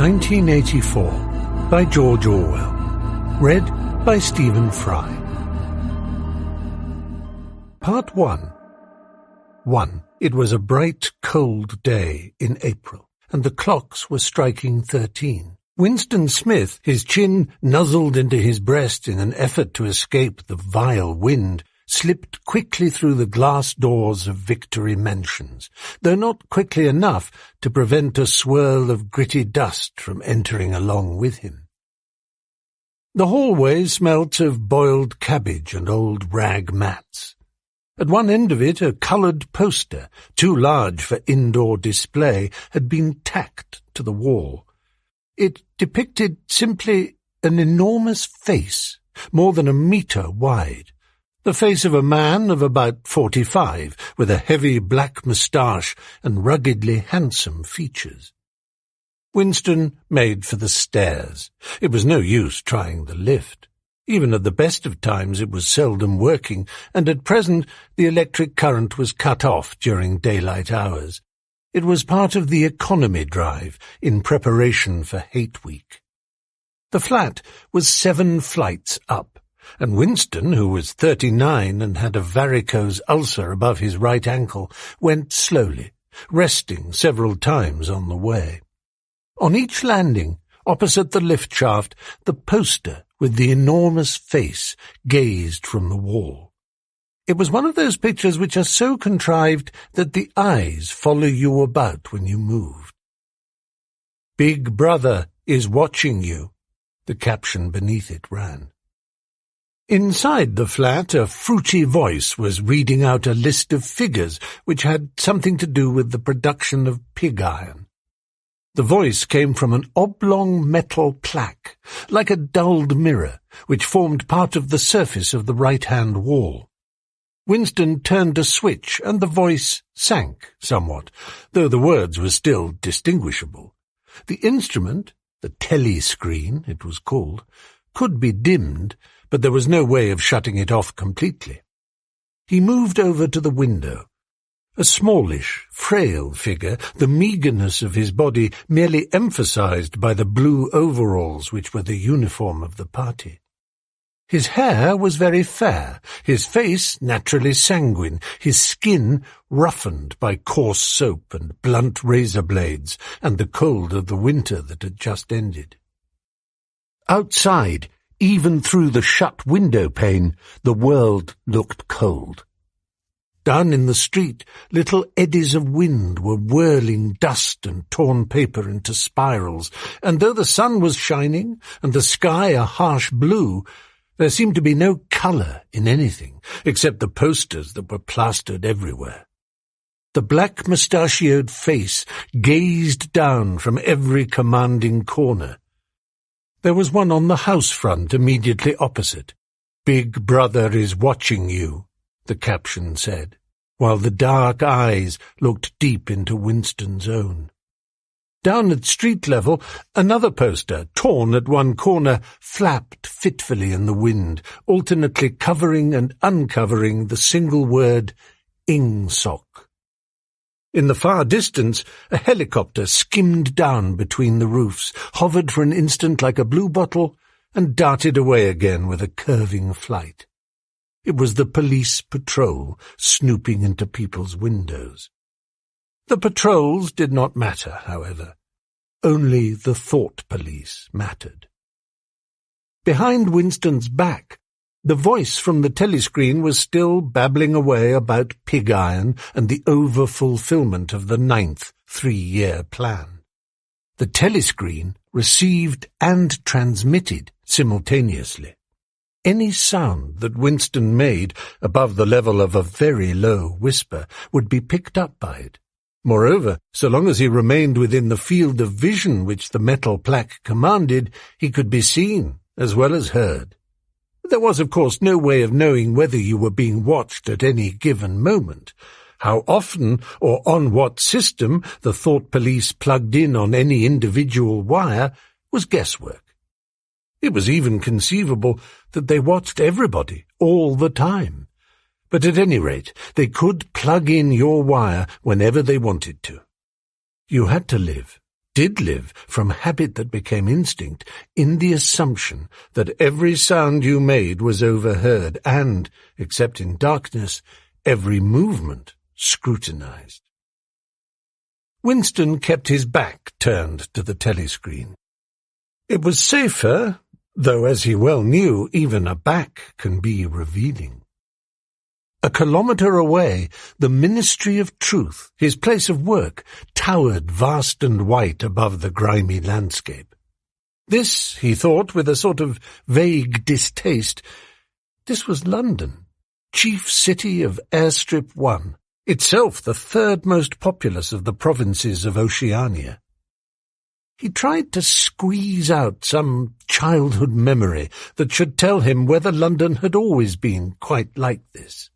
1984 by George Orwell. Read by Stephen Fry. Part 1. 1. It was a bright, cold day in April, and the clocks were striking 13. Winston Smith, his chin nuzzled into his breast in an effort to escape the vile wind, slipped quickly through the glass doors of Victory Mansions, though not quickly enough to prevent a swirl of gritty dust from entering along with him. The hallway smelt of boiled cabbage and old rag mats. At one end of it, a coloured poster, too large for indoor display, had been tacked to the wall. It depicted simply an enormous face, more than a metre wide. The face of a man of about 45, with a heavy black moustache and ruggedly handsome features. Winston made for the stairs. It was no use trying the lift. Even at the best of times it was seldom working, and at present the electric current was cut off during daylight hours. It was part of the economy drive in preparation for Hate Week. The flat was 7 flights up, and Winston, who was 39 and had a varicose ulcer above his right ankle, went slowly, resting several times on the way. On each landing, opposite the lift shaft, the poster with the enormous face gazed from the wall. It was one of those pictures which are so contrived that the eyes follow you about when you move. "Big Brother is watching you," the caption beneath it ran. Inside the flat, a fruity voice was reading out a list of figures which had something to do with the production of pig iron. The voice came from an oblong metal plaque, like a dulled mirror, which formed part of the surface of the right-hand wall. Winston turned a switch, and the voice sank somewhat, though the words were still distinguishable. The instrument, the telescreen it was called, could be dimmed, but there was no way of shutting it off completely. He moved over to the window. A smallish, frail figure, the meagreness of his body merely emphasized by the blue overalls which were the uniform of the party. His hair was very fair, his face naturally sanguine, his skin roughened by coarse soap and blunt razor blades and the cold of the winter that had just ended. Outside, even through the shut window pane, the world looked cold. Down in the street, little eddies of wind were whirling dust and torn paper into spirals, and though the sun was shining and the sky a harsh blue, there seemed to be no colour in anything, except the posters that were plastered everywhere. The black mustachioed face gazed down from every commanding corner. There was one on the house front immediately opposite. "Big Brother is watching you," the caption said, while the dark eyes looked deep into Winston's own. Down at street level, another poster, torn at one corner, flapped fitfully in the wind, alternately covering and uncovering the single word, "Ingsoc." In the far distance, a helicopter skimmed down between the roofs, hovered for an instant like a bluebottle, and darted away again with a curving flight. It was the police patrol snooping into people's windows. The patrols did not matter, however. Only the thought police mattered. Behind Winston's back, the voice from the telescreen was still babbling away about pig iron and the over-fulfillment of the 9th 3-year plan. The telescreen received and transmitted simultaneously. Any sound that Winston made above the level of a very low whisper would be picked up by it. Moreover, so long as he remained within the field of vision which the metal plaque commanded, he could be seen as well as heard. There was, of course, no way of knowing whether you were being watched at any given moment. How often or on what system the thought police plugged in on any individual wire was guesswork. It was even conceivable that they watched everybody all the time. But at any rate, they could plug in your wire whenever they wanted to. You had to live, did live, from habit that became instinct, in the assumption that every sound you made was overheard and, except in darkness, every movement scrutinized. Winston kept his back turned to the telescreen. It was safer, though as he well knew, even a back can be revealing. A kilometre away, the Ministry of Truth, his place of work, towered vast and white above the grimy landscape. This, he thought with a sort of vague distaste, this was London, chief city of Airstrip 1, itself the third most populous of the provinces of Oceania. He tried to squeeze out some childhood memory that should tell him whether London had always been quite like this.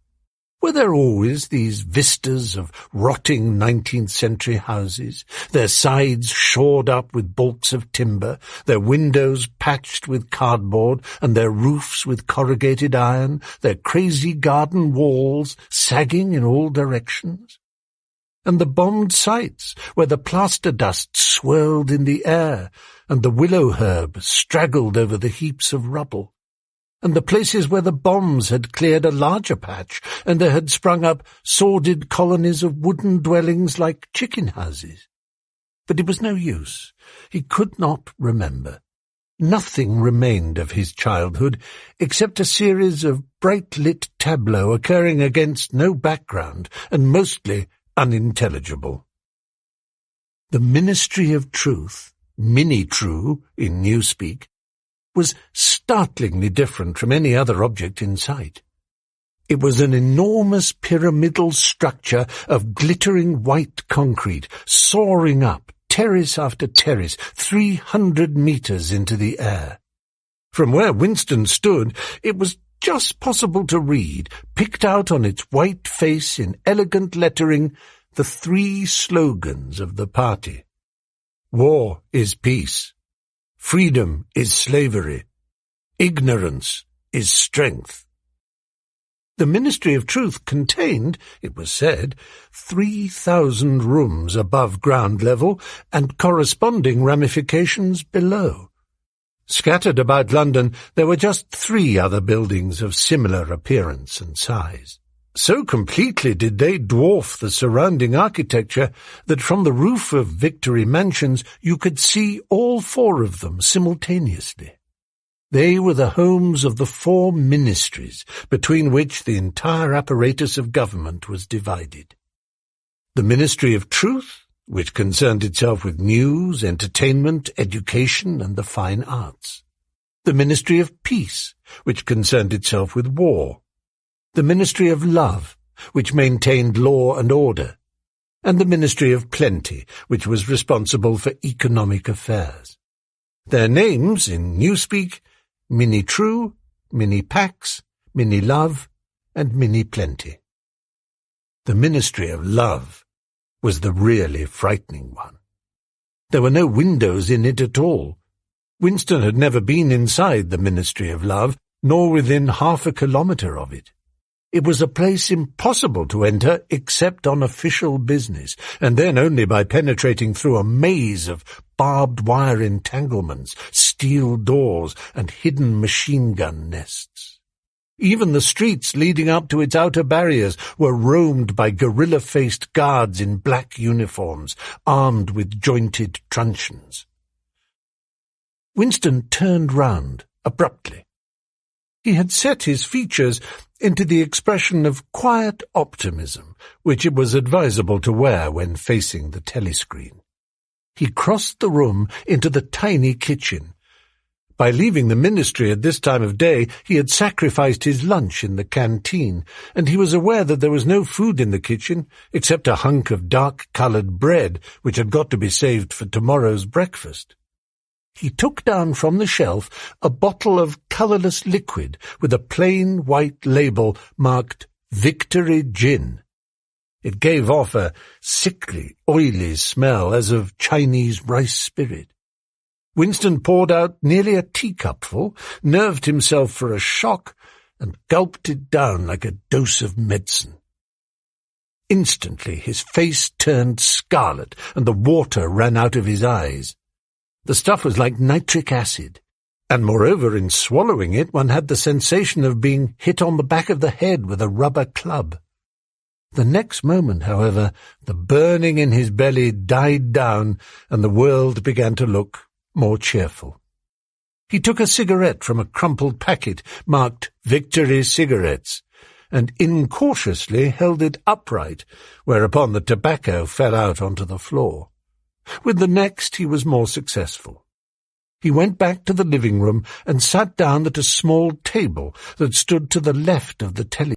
Were there always these vistas of rotting 19th-century houses, their sides shored up with balks of timber, their windows patched with cardboard, and their roofs with corrugated iron, their crazy garden walls sagging in all directions? And the bombed sites, where the plaster dust swirled in the air, and the willow herb straggled over the heaps of rubble? And the places where the bombs had cleared a larger patch, and there had sprung up sordid colonies of wooden dwellings like chicken houses. But it was no use. He could not remember. Nothing remained of his childhood except a series of bright-lit tableaux occurring against no background and mostly unintelligible. The Ministry of Truth, Mini-True in Newspeak, was startlingly different from any other object in sight. It was an enormous pyramidal structure of glittering white concrete, soaring up, terrace after terrace, 300 meters into the air. From where Winston stood, it was just possible to read, picked out on its white face in elegant lettering, the three slogans of the party. War is peace. Freedom is slavery. Ignorance is strength. The Ministry of Truth contained, it was said, 3,000 rooms above ground level and corresponding ramifications below. Scattered about London, there were just 3 other buildings of similar appearance and size. So completely did they dwarf the surrounding architecture that from the roof of Victory Mansions you could see all 4 of them simultaneously. They were the homes of the 4 ministries between which the entire apparatus of government was divided. The Ministry of Truth, which concerned itself with news, entertainment, education, and the fine arts. The Ministry of Peace, which concerned itself with war. The Ministry of Love, which maintained law and order, and the Ministry of Plenty, which was responsible for economic affairs. Their names, in Newspeak, Mini-True, Mini-Pax, Mini-Love, and Mini-Plenty. The Ministry of Love was the really frightening one. There were no windows in it at all. Winston had never been inside the Ministry of Love, nor within half a kilometre of it. It was a place impossible to enter except on official business, and then only by penetrating through a maze of barbed wire entanglements, steel doors, and hidden machine-gun nests. Even the streets leading up to its outer barriers were roamed by gorilla-faced guards in black uniforms, armed with jointed truncheons. Winston turned round abruptly. He had set his features into the expression of quiet optimism, which it was advisable to wear when facing the telescreen. He crossed the room into the tiny kitchen. By leaving the ministry at this time of day, he had sacrificed his lunch in the canteen, and he was aware that there was no food in the kitchen except a hunk of dark-coloured bread which had got to be saved for tomorrow's breakfast. He took down from the shelf a bottle of colourless liquid with a plain white label marked Victory Gin. It gave off a sickly, oily smell as of Chinese rice spirit. Winston poured out nearly a teacupful, nerved himself for a shock, and gulped it down like a dose of medicine. Instantly his face turned scarlet, and the water ran out of his eyes. The stuff was like nitric acid, and moreover, in swallowing it, one had the sensation of being hit on the back of the head with a rubber club. The next moment, however, the burning in his belly died down, and the world began to look more cheerful. He took a cigarette from a crumpled packet marked "Victory Cigarettes," and incautiously held it upright, whereupon the tobacco fell out onto the floor. With the next he was more successful. He went back to the living room and sat down at a small table that stood to the left of the telly.